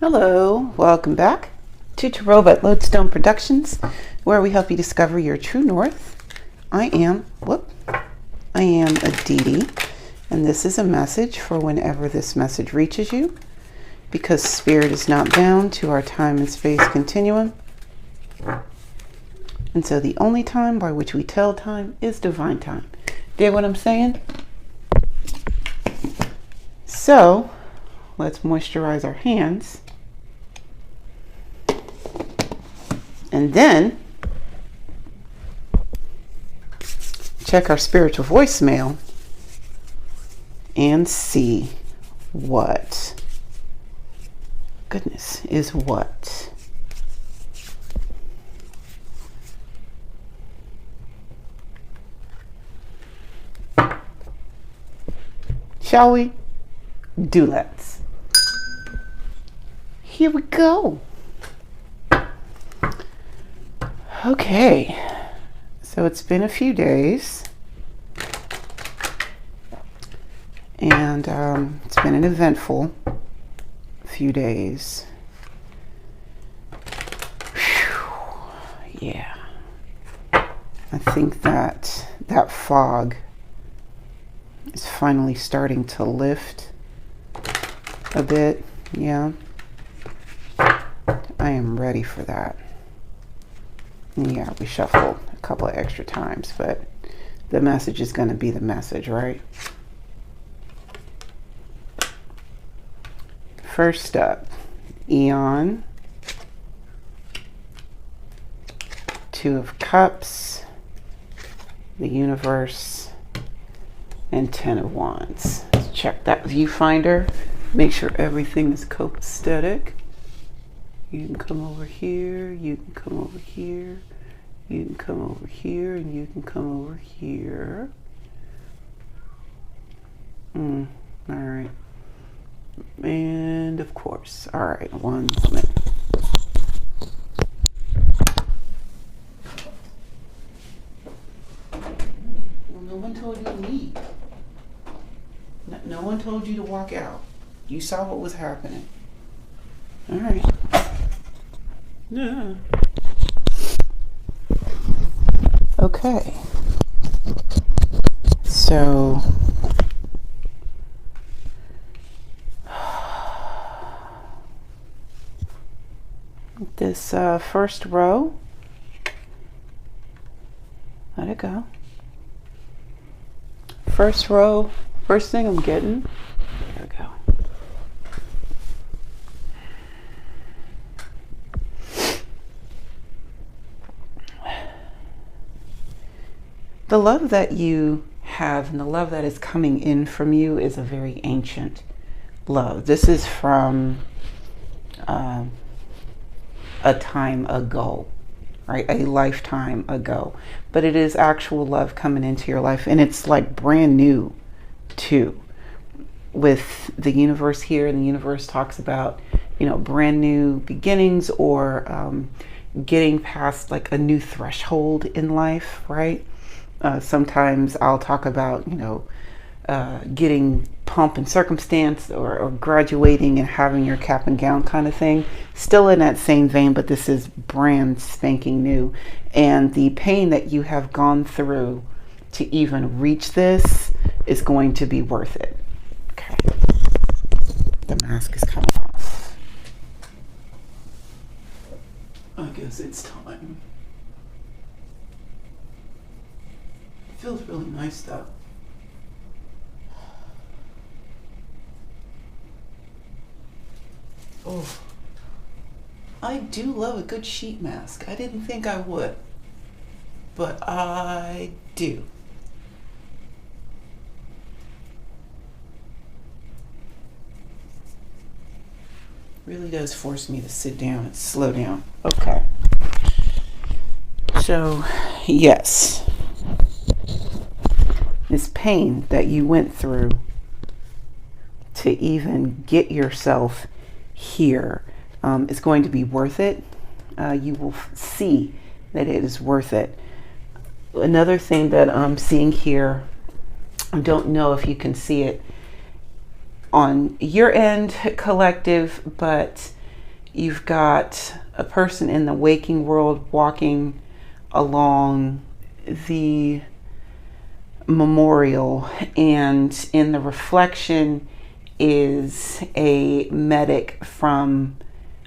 Hello, welcome back to Tarot by Lodestone Productions, where we help you discover your true north. I am Aditi, and this is a message for whenever this message reaches you, because Spirit is not bound to our time and space continuum. And so the only time by which we tell time is divine time. Dig what I'm saying? So, let's moisturize our hands. And then check our spiritual voicemail and see what goodness is what. Shall we? Do let's. Here we go. Okay, so it's been a few days, and it's been an eventful few days. Whew. Yeah, I think that fog is finally starting to lift a bit. Yeah, I am ready for that. Yeah, we shuffled a couple of extra times, but the message is going to be the message, right? First up, Eon, Two of Cups, the Universe, and Ten of Wands. Let's check that viewfinder. Make sure everything is copacetic. You can come over here, you can come over here, you can come over here, and you can come over here. All right. And of course, all right, one moment. Well, no one told you to leave. No one told you to walk out. You saw what was happening. All right. Yeah. Okay. So this first row, let it go. First row, first thing I'm getting, there we go. The love that you have and the love that is coming in from you is a very ancient love. This is from a time ago, right? A lifetime ago. But it is actual love coming into your life, and it's like brand new too. With the universe here, and the universe talks about, you know, brand new beginnings, or getting past like a new threshold in life, right? Sometimes I'll talk about, you know, getting pomp and circumstance, or graduating and having your cap and gown kind of thing. Still in that same vein, but this is brand spanking new. And the pain that you have gone through to even reach this is going to be worth it. Okay. The mask is coming off. I guess it's time. Feels really nice though. Oh, I do love a good sheet mask. I didn't think I would, but I do. Really does force me to sit down and slow down. Okay. So, yes. This pain that you went through to even get yourself here is going to be worth it. You will see that it is worth it. Another thing that I'm seeing here, I don't know if you can see it on your end, collective, but You've got a person in the waking world walking along the memorial, and in the reflection is a medic from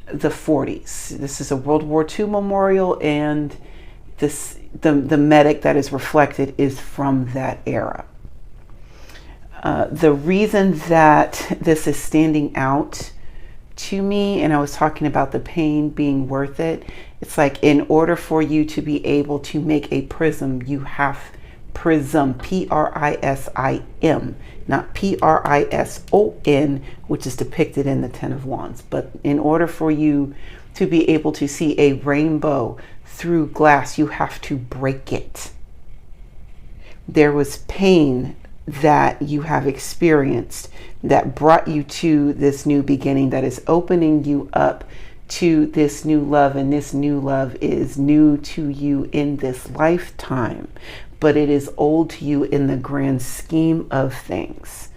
the 40s. This is a World War II memorial, and the medic that is reflected is from that era. The reason that this is standing out to me, and I was talking about the pain being worth it, it's like, in order for you to be able to make a prism, you have prism, P-R-I-S-I-M, not P-R-I-S-O-N, which is depicted in the Ten of Wands. But in order for you to be able to see a rainbow through glass, you have to break it. There was pain that you have experienced that brought you to this new beginning, that is opening you up to this new love, and this new love is new to you in this lifetime, but it is old to you in the grand scheme of things.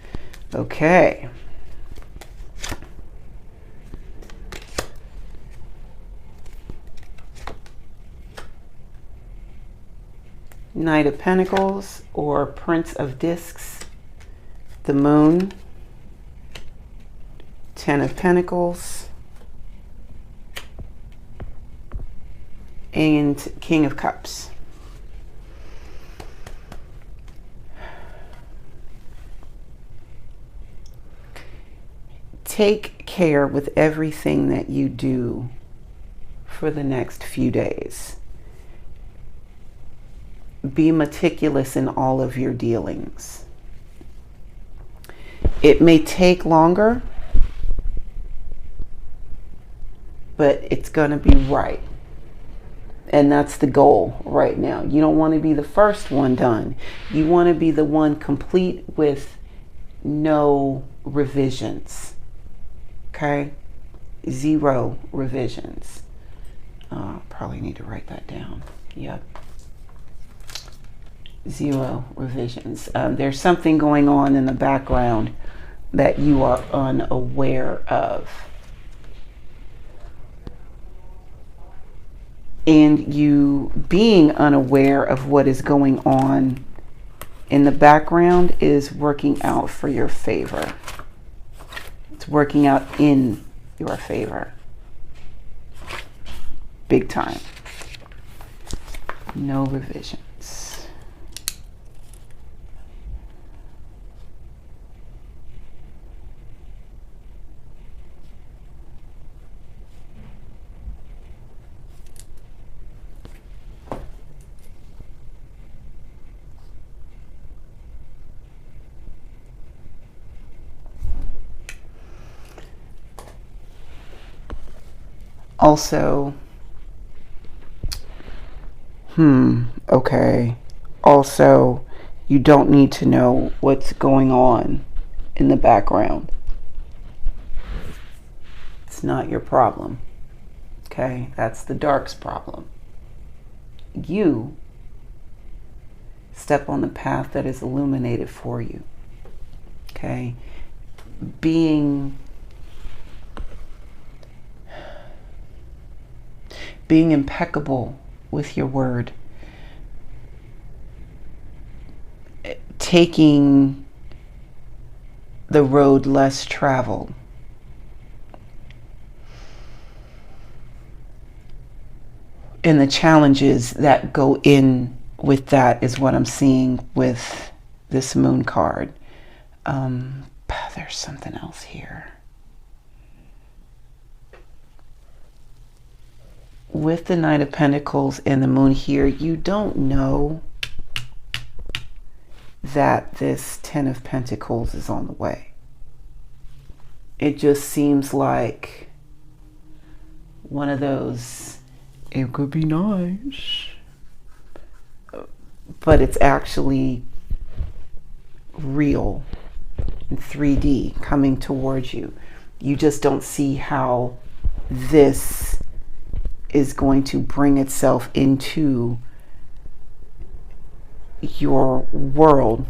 Okay. Knight of Pentacles or Prince of Discs, the Moon, Ten of Pentacles, and King of Cups. Take care with everything that you do for the next few days. Be meticulous in all of your dealings. It may take longer, but it's going to be right. And that's the goal right now. You don't want to be the first one done. You want to be the one complete with no revisions. Okay? 0 revisions. Probably need to write that down. Yep. 0 revisions. There's something going on in the background that you are unaware of. And you being unaware of what is going on in the background is working out for your favor. It's working out in your favor. Big time. No revisions. Also, okay. Also, you don't need to know what's going on in the background. It's not your problem. Okay? That's the dark's problem. You step on the path that is illuminated for you. Okay? Being impeccable with your word, taking the road less traveled, and the challenges that go in with that is what I'm seeing with this Moon card. There's something else here. With the Knight of Pentacles and the Moon here, you don't know that this Ten of Pentacles is on the way. It just seems like one of those, it could be nice, but it's actually real in 3D coming towards you. You just don't see how this is going to bring itself into your world,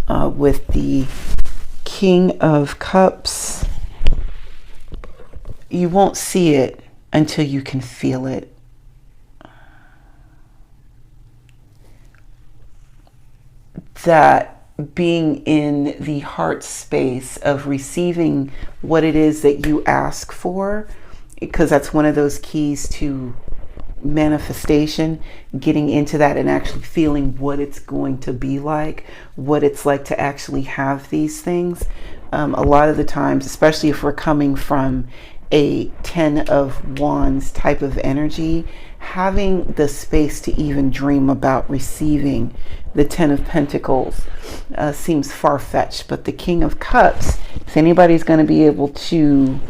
with the King of Cups. you won't see it until you can feel it. That being in the heart space of receiving what it is that you ask for, because that's one of those keys to manifestation, getting into that and actually feeling what it's going to be like, what it's like to actually have these things. A lot of the times, especially if we're coming from a 10 of Wands type of energy, having the space to even dream about receiving the 10 of Pentacles seems far-fetched. But the King of Cups, if anybody's going to be able to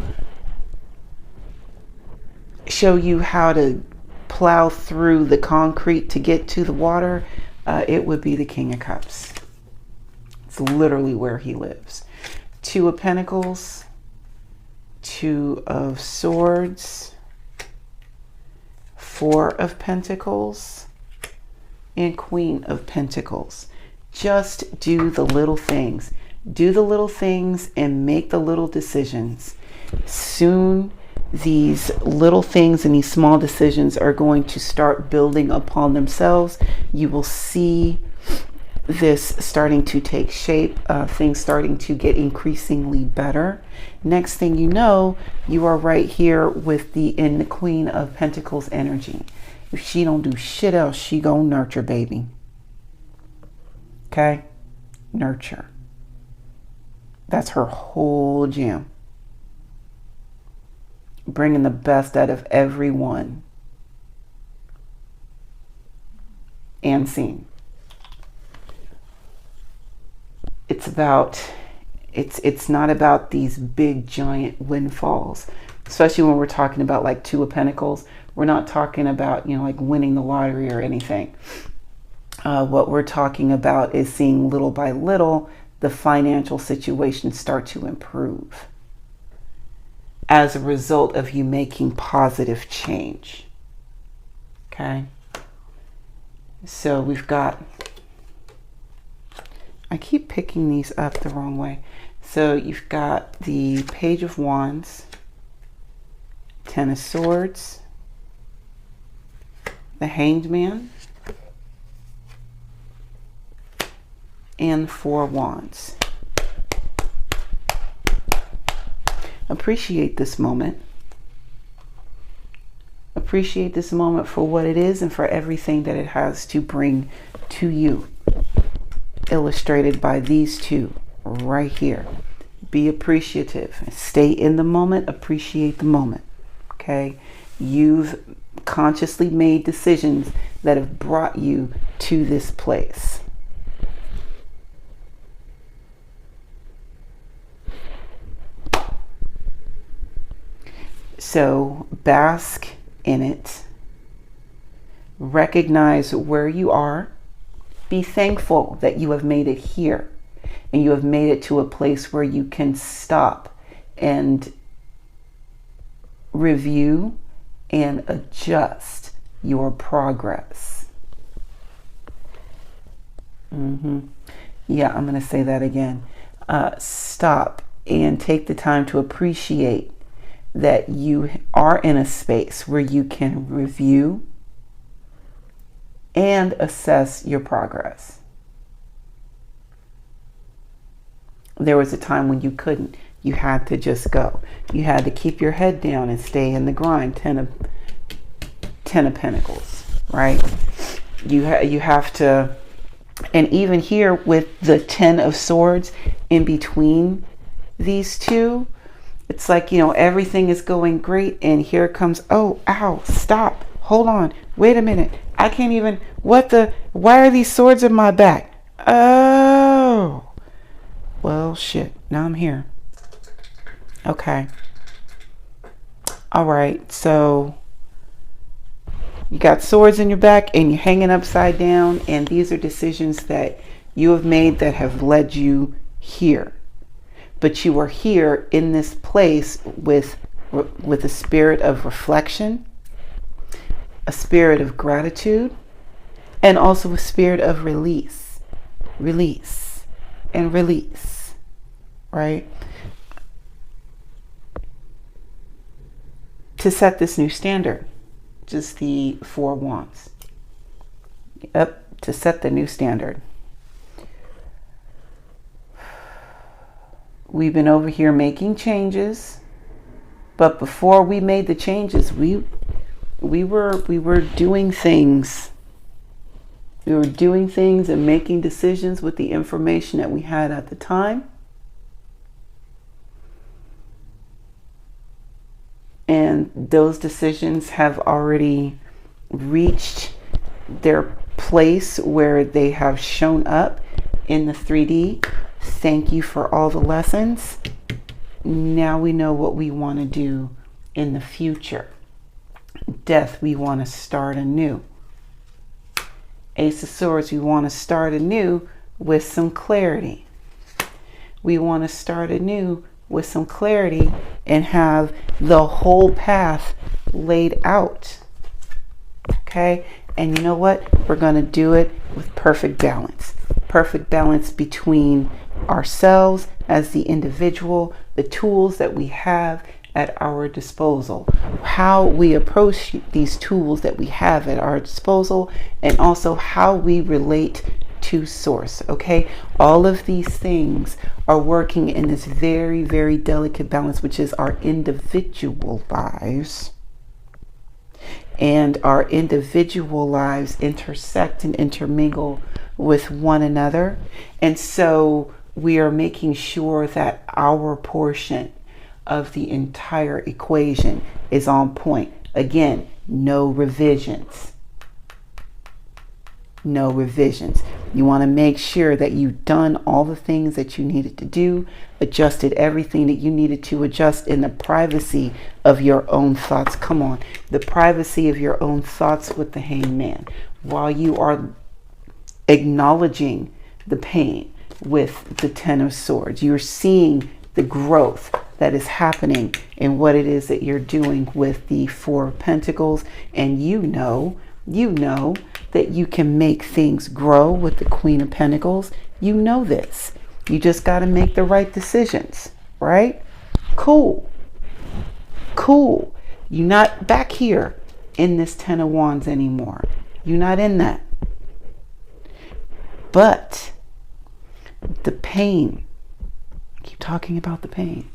show you how to plow through the concrete to get to the water, it would be the King of Cups. It's literally where he lives. 2 of Pentacles, 2 of Swords, 4 of Pentacles, and Queen of Pentacles. Just do the little things. Do the little things and make the little decisions. Soon, these little things and these small decisions are going to start building upon themselves. You will see this starting to take shape, things starting to get increasingly better. Next thing you know, you are right here with the Queen of Pentacles energy. If she don't do shit else, she gonna nurture, baby. Okay? Nurture. That's her whole jam. Bringing the best out of everyone. And seen. It's not about these big giant windfalls, especially when we're talking about like 2 of Pentacles. We're not talking about, like winning the lottery or anything. What we're talking about is seeing little by little the financial situation start to improve as a result of you making positive change. Okay? So we've got, I keep picking these up the wrong way. So you've got the Page of Wands, 10 of Swords, the Hanged Man, and 4 Wands. Appreciate this moment. Appreciate this moment for what it is and for everything that it has to bring to you. Illustrated by these 2 right here. Be appreciative. Stay in the moment. Appreciate the moment. Okay? You've consciously made decisions that have brought you to this place. So bask in it. Recognize where you are. Be thankful that you have made it here and you have made it to a place where you can stop and review and adjust your progress. Yeah, I'm going to say that again. Stop and take the time to appreciate that you are in a space where you can review and assess your progress. There was a time when you couldn't. You had to just go. You had to keep your head down and stay in the grind. 10 of Pentacles, right? You have to, and even here with the 10 of Swords in between these 2, it's like, everything is going great and here comes, oh, ow, stop, hold on, wait a minute. I can't even, why are these swords in my back? Oh, well, shit, now I'm here. Okay. All right, so you got swords in your back and you're hanging upside down, and these are decisions that you have made that have led you here. But you are here in this place with a spirit of reflection, a spirit of gratitude, and also a spirit of release, and release, right? to set this new standard. Just the 4 wands. Yep, to set the new standard. We've been over here making changes, but before we made the changes, we were doing things. We were doing things and making decisions with the information that we had at the time. And those decisions have already reached their place where they have shown up in the 3D. Thank you for all the lessons. Now we know what we want to do in the future. Death, we want to start anew. Ace of Swords, we want to start anew with some clarity. We want to start anew with some clarity and have the whole path laid out. Okay? And you know what? We're going to do it with perfect balance. Perfect balance between ourselves as the individual, the tools that we have at our disposal, how we approach these tools that we have at our disposal, and also how we relate to source. Okay, all of these things are working in this very, very delicate balance, which is our individual lives. And our individual lives intersect and intermingle with one another. And so we are making sure that our portion of the entire equation is on point. Again, no revisions. No revisions. You want to make sure that you've done all the things that you needed to do, adjusted everything that you needed to adjust in the privacy of your own thoughts. Come on, the privacy of your own thoughts with the Hangman. While you are acknowledging the pain with the Ten of Swords, you're seeing the growth that is happening in what it is that you're doing with the Four of Pentacles. And you know that you can make things grow with the Queen of Pentacles. You know this. You just got to make the right decisions, right? Cool. Cool. You're not back here in this Ten of Wands anymore. You're not in that. But the pain, I keep talking about the pain.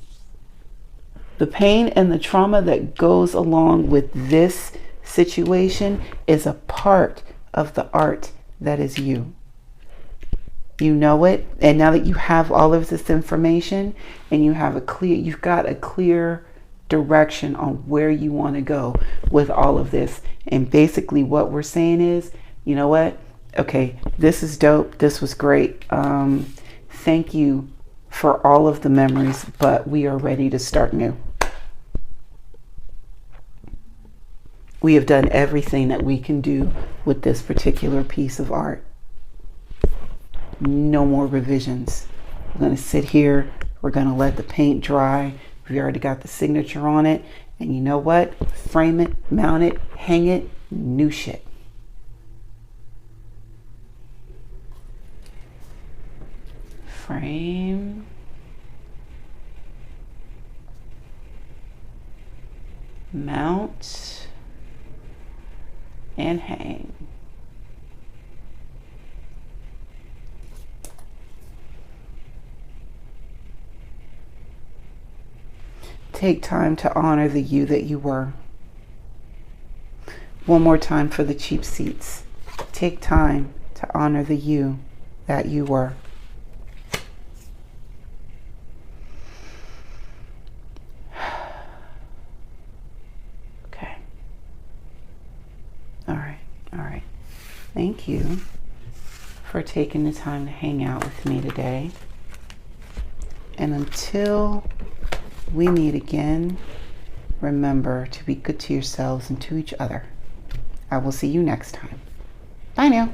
The pain and the trauma that goes along with this situation is a part of the art that is you. You know it, and now that you have all of this information and you've got a clear direction on where you want to go with all of this. And basically what we're saying is, you know what? Okay, this is dope. This was great. Thank you for all of the memories, but we are ready to start new. We have done everything that we can do with this particular piece of art. No more revisions. We're going to sit here. We're going to let the paint dry. We already got the signature on it. And you know what? Frame it, mount it, hang it, new shit. Frame. Mount. And hang. Take time to honor the you that you were. One more time for the cheap seats. Take time to honor the you that you were. All right. Thank you for taking the time to hang out with me today. And until we meet again, remember to be good to yourselves and to each other. I will see you next time. Bye now.